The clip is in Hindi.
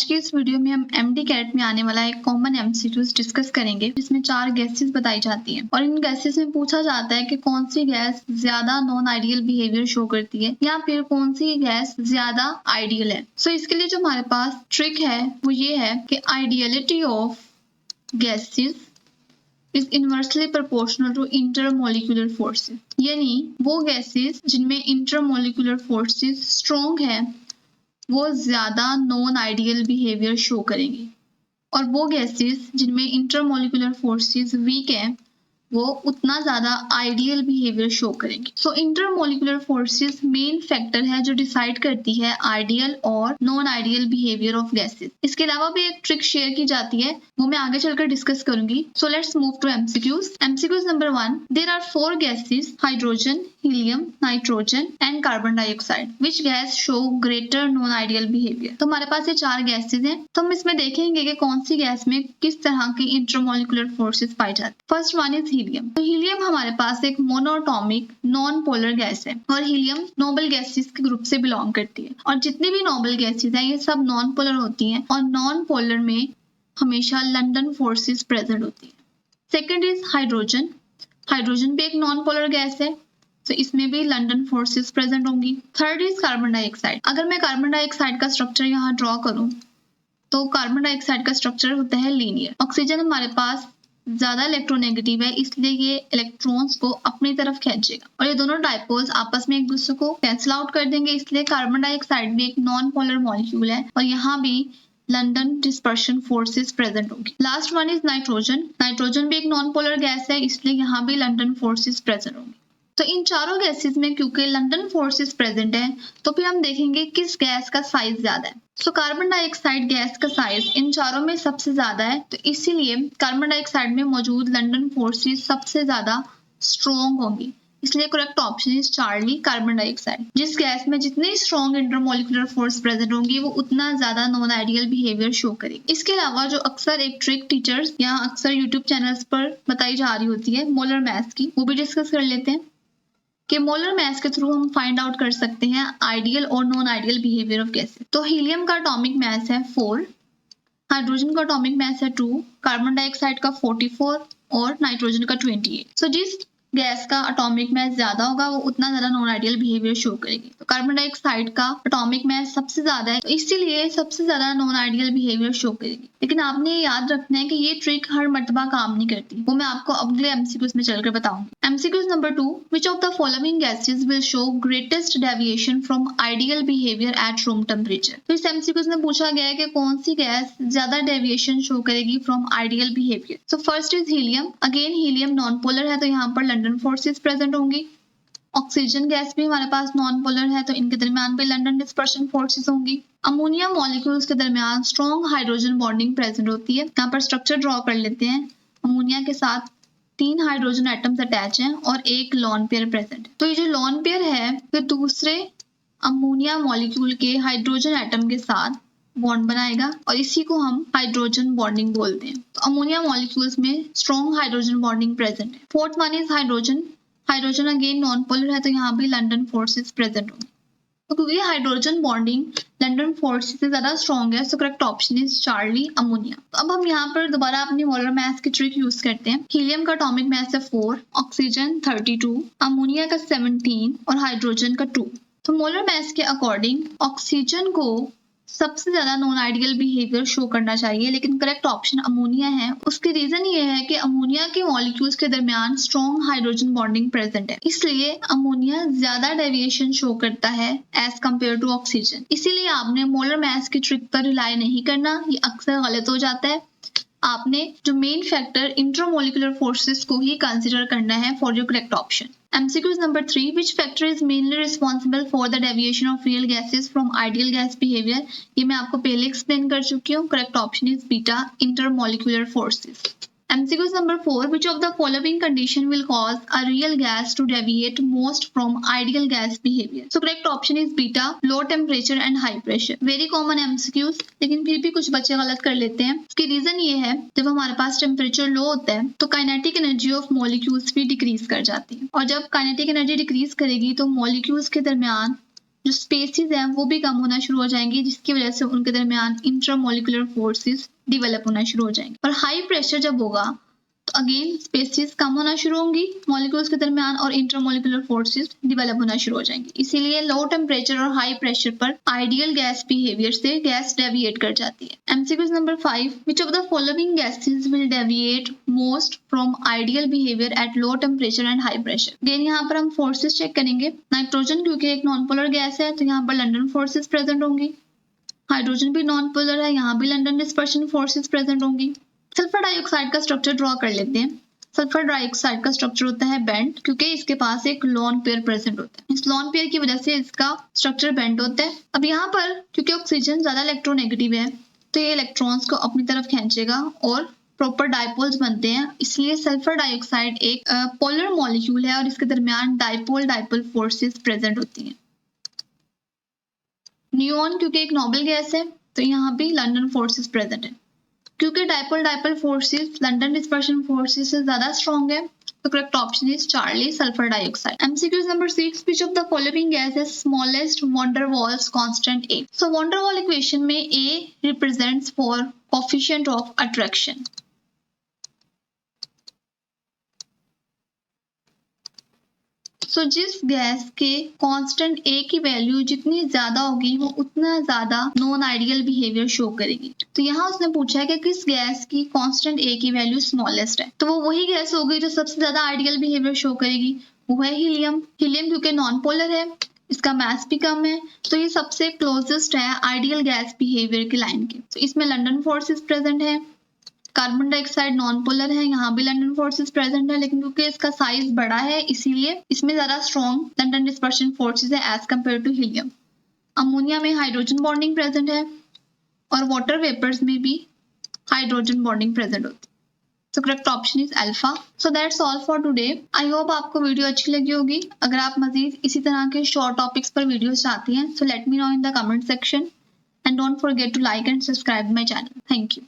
आज की इस वीडियो में हम एमडी कैट में आने वाला एक कॉमन एमसीक्यूज डिस्कस करेंगे जिसमें 4 गैसेस बताई जाती हैं और इन गैसेस में पूछा जाता है कि कौन सी गैस ज्यादा नॉन आइडियल बिहेवियर शो करती है या फिर कौन सी गैस ज्यादा आइडियल है। सो इसके लिए जो हमारे पास ट्रिक है वो ये है कि ideality of gases is inversely proportional to intermolecular forces, यानी वो गैसेस जिनमें इंटरमोलिकुलर फोर्सेस स्ट्रॉन्ग है वो ज्यादा नॉन आइडियल बिहेवियर शो करेंगी और वो गैसेस जिनमें इंटरमोलिकुलर फोर्सेस वीक है वो उतना ज्यादा आइडियल बिहेवियर शो करेंगी। सो इंटरमोलिकुलर फोर्सेस मेन फैक्टर है जो डिसाइड करती है आइडियल और non ideal behaviour of gases. इसके अलावा भी एक ट्रिक शेयर की जाती है वो मैं आगे चलकर डिस्कस करूंगी। So let's move to MCQs. MCQs number 1, there are 4 gases hydrogen, helium, nitrogen and carbon dioxide which gas show greater non ideal behaviour. तो हमारे पास ये 4 गैसेज हैं, तो हम इसमें देखेंगे कि कौन सी गैस में किस तरह की इंटरमोलिकुलर फोर्सेस पाई जाती है। First one is helium. तो हीलियम हमारे पास एक मोनोटॉमिक नॉन पोलर गैस है और हीलियम नोबल गैसेस के ग्रुप से बिलोंग करती है और जितनी भी नोबल गैसेस हैं ये सब नॉन पोलर होती हैं और नॉन पोलर में हमेशा लंडन फोर्सेस प्रेजेंट होती है। Second is hydrogen. हाइड्रोजन भी एक नॉन पोलर गैस है तो इसमें भी लंडन फोर्सेस प्रेजेंट होंगी। Third is carbon dioxide. अगर मैं कार्बन डाइऑक्साइड का स्ट्रक्चर यहाँ ड्रॉ करूं तो कार्बन डाइऑक्साइड का स्ट्रक्चर होता है लीनियर। ऑक्सीजन हमारे पास ज्यादा इलेक्ट्रोनेगेटिव है इसलिए ये इलेक्ट्रॉन्स को अपनी तरफ खींचेगा और ये दोनों डाइपोल्स आपस में एक दूसरे को कैंसिल आउट कर देंगे, इसलिए कार्बन डाइऑक्साइड भी एक नॉन पोलर मॉलिक्यूल है और यहाँ भी लंडन डिस्पर्शन फोर्सेस प्रेजेंट होगी। Last one is nitrogen. Nitrogen भी एक नॉन पोलर गैस है इसलिए यहाँ भी लंडन फोर्सेस प्रेजेंट होंगी। तो इन चारों गैसेस में क्योंकि लंडन फोर्सेस प्रेजेंट है तो फिर हम देखेंगे किस गैस का साइज ज्यादा है। सो कार्बन डाइऑक्साइड गैस का साइज इन चारों में सबसे ज्यादा है तो इसीलिए कार्बन डाइऑक्साइड में मौजूद लंडन फोर्सेस सबसे ज्यादा स्ट्रॉन्ग होंगी, इसलिए correct option is Charlie, carbon dioxide. जिस गैस में जितनी स्ट्रॉन्ग इंटरमोलिकुलर फोर्स प्रेजेंट होंगी वो उतना ज्यादा नॉन आइडियल बिहेवियर शो करेगी। इसके अलावा जो अक्सर एक ट्रिक टीचर्स या अक्सर यूट्यूब चैनल्स पर बताई जा रही होती है मोलर मैथ्स की, वो भी डिस्कस कर लेते हैं कि मोलर मैथ्स के थ्रू हम फाइंड आउट कर सकते हैं आइडियल और non ideal behaviour of gases. तो हीलियम का एटॉमिक मास है 4, हाइड्रोजन का एटॉमिक मास है 2, कार्बन डाइऑक्साइड का 44 और नाइट्रोजन का 28। सो जिस गैस का एटॉमिक मास ज्यादा होगा वो उतना ज्यादा नॉन आइडियल बिहेवियर शो करेगी। तो कार्बन डाइऑक्साइड का एटॉमिक मास सबसे ज्यादा है तो इसीलिए सबसे ज्यादा नॉन आइडियल बिहेवियर शो करेगी। लेकिन आपने याद रखना है कि ये ट्रिक हर मर्तबा काम नहीं करती, वो मैं आपको अगले एमसीक्यूज में चलकर बताऊंगी। MCQs number 2, which of the following gases will show greatest deviation from ideal behaviour at room temperature. तो इस एमसीक्यूज में पूछा गया है कि कौन सी गैस ज्यादा डेविएशन शो करेगी from ideal behaviour. So first is helium. Again helium non polar है तो यहाँ पर लंडन फोर्सेस प्रेजेंट होंगी। ऑक्सीजन गैस भी हमारे पास नॉन पोलर है तो इनके दरमियान भी लंडन डिस्पर्शन फोर्सेस होंगी। अमोनिया मॉलिक्यूल्स के दरमियान स्ट्रॉन्ग हाइड्रोजन बॉन्डिंग प्रेजेंट होती है। यहाँ पर स्ट्रक्चर ड्रॉ कर लेते हैं। अमोनिया के साथ 3 हाइड्रोजन एटम्स अटैच हैं और एक लॉन पेयर प्रेजेंट है। तो ये जो लॉन पेयर है फिर दूसरे अमोनिया मॉलिक्यूल के हाइड्रोजन एटम के साथ बॉन्ड बनाएगा और इसी को हम हाइड्रोजन बॉन्डिंग बोलते हैं। तो अमोनिया मॉलिक्यूल्स में स्ट्रॉन्ग हाइड्रोजन बॉन्डिंग प्रेजेंट है। Fourth one is hydrogen. Hydrogen again non polar है तो यहाँ भी लंडन फोर्सेस प्रेजेंट होंगे। तो क्योंकि हाइड्रोजन बॉन्डिंग लंडन फोर्सेस से ज्यादा स्ट्रॉन्ग है so correct option is Charlie, ammonia. तो अब हम यहाँ पर दोबारा अपनी मोलर मास की ट्रिक यूज करते हैं। हीलियम का एटॉमिक मास है 4, ऑक्सीजन 32, अमोनिया का 17 और हाइड्रोजन का 2। तो मोलर मास के अकॉर्डिंग ऑक्सीजन को सबसे ज्यादा नॉन आइडियल बिहेवियर शो करना चाहिए लेकिन करेक्ट ऑप्शन अमोनिया है। उसके रीजन ये है कि अमोनिया के मॉलिक्यूल्स के दरमियान स्ट्रॉन्ग हाइड्रोजन बॉन्डिंग प्रेजेंट है, इसलिए अमोनिया ज्यादा डेविएशन शो करता है एज कम्पेयर टू ऑक्सीजन। इसीलिए आपने मोलर मास की ट्रिक पर रिलाई नहीं करना, ये अक्सर गलत हो जाता है। आपने जो मेन फैक्टर इंटरमोलिकुलर फोर्सेस को ही कंसिडर करना है for your correct option. MCQ number 3, which factor is mainly responsible for the deviation of real gases from ideal gas behavior? ये मैं आपको पहले एक्सप्लेन कर चुकी हूँ। Correct option is beta, intermolecular forces. MCQ number 4, which of the following condition will cause a real gas to deviate most from ideal gas behavior? So correct option is beta, low temperature and high pressure. Very common MCQs, लेकिन फिर भी कुछ बच्चे गलत कर लेते हैं। इसकी रीजन ये है जब हमारे पास टेम्परेचर लो होता है तो काइनेटिक एनर्जी ऑफ मॉलिक्यूल्स भी डिक्रीज कर जाती है और जब काइनेटिक एनर्जी डिक्रीज करेगी तो मॉलिक्यूल्स के दरमियान जो स्पेसीज हैं वो भी कम होना शुरू हो जाएंगी, जिसकी वजह से उनके दरमियान इंट्रामोलिकुलर फोर्सेस डिवेलप होना शुरू हो जाएंगे। और हाई प्रेशर जब होगा तो अगेन स्पेसीज कम होना शुरू होंगी मॉलिक्यूल्स के दरमियान और इंटरमोलिकुलर फोर्सेस डिवेलप होना शुरू हो जाएंगी। इसीलिए लो टेम्परेचर और हाई प्रेशर पर आइडियल गैस बिहेवियर से गैस डेविएट कर जाती है। MCQs number 5, which of the following gases will deviate most from ideal behaviour at low temperature and high pressure. Again यहाँ पर हम फोर्सेस चेक करेंगे। नाइट्रोजन क्योंकि एक नॉन पोलर गैस है तो यहाँ पर लंडन फोर्सेस प्रेजेंट होंगी। हाइड्रोजन भी नॉन पोलर है, यहाँ भी लंडन डिस्पर्शन फोर्सेस प्रेजेंट होंगी। सल्फर डाइऑक्साइड का स्ट्रक्चर ड्रॉ कर लेते हैं। सल्फर डाइऑक्साइड का स्ट्रक्चर होता है बेंड, क्योंकि इसके पास एक लोन पेयर प्रेजेंट होता है। इस लोन पेयर की वजह से इसका स्ट्रक्चर बेंड होता है। अब यहाँ पर क्योंकि ऑक्सीजन ज्यादा इलेक्ट्रोनेगेटिव है तो ये इलेक्ट्रॉन्स को अपनी तरफ खींचेगा और प्रॉपर डाइपोल्स बनते हैं। इसलिए सल्फर डाइऑक्साइड एक पोलर मॉलिक्यूल है और इसके दरमियान डाइपोल डाइपोल फोर्सेस प्रेजेंट होती हैं। नियॉन क्योंकि एक नोबल गैस है तो यहाँ भी लंडन फोर्सेस प्रेजेंट है। क्योंकि dipole dipole forces London dispersion forces से ज्यादा स्ट्रॉन्ग है तो correct option is Charlie sulphur dioxide. MCQs number 6, which of the following gas is smallest van der Waals constant A? So van der Waal equation में A represents for coefficient of attraction. So जिस गैस के कांस्टेंट A की वैल्यू जितनी ज्यादा होगी वो उतना ज्यादा नॉन आइडियल बिहेवियर शो करेगी। तो यहाँ उसने पूछा है कि किस गैस की कांस्टेंट A की वैल्यू स्मॉलेस्ट है, तो वो वही गैस होगी जो सबसे ज्यादा आइडियल बिहेवियर शो करेगी, वो है हीलियम। हीलियम क्योंकि नॉन पोलर है, इसका मास भी कम है, तो ये सबसे क्लोजेस्ट है आइडियल गैस बिहेवियर की लाइन के। तो इसमें लंडन फोर्सेस प्रेजेंट है। कार्बन डाइऑक्साइड नॉन पोलर है, यहाँ भी लंडन फोर्सेस प्रेजेंट है, लेकिन क्योंकि इसका साइज बड़ा है इसीलिए इसमें ज्यादा स्ट्रॉन्ग लंडन डिस्पर्शन फोर्सेस है as compare to helium. Ammonia में हाइड्रोजन बॉन्डिंग प्रेजेंट है और वाटर वेपर्स में भी हाइड्रोजन बॉन्डिंग प्रेजेंट होती है। So correct option is alpha. So that's all for today. I hope आपको वीडियो अच्छी लगी होगी। अगर आप मजीद इसी तरह के शॉर्ट टॉपिक्स पर वीडियोस चाहती हैं so let me know in the comment section and don't forget to like and subscribe my channel. Thank you.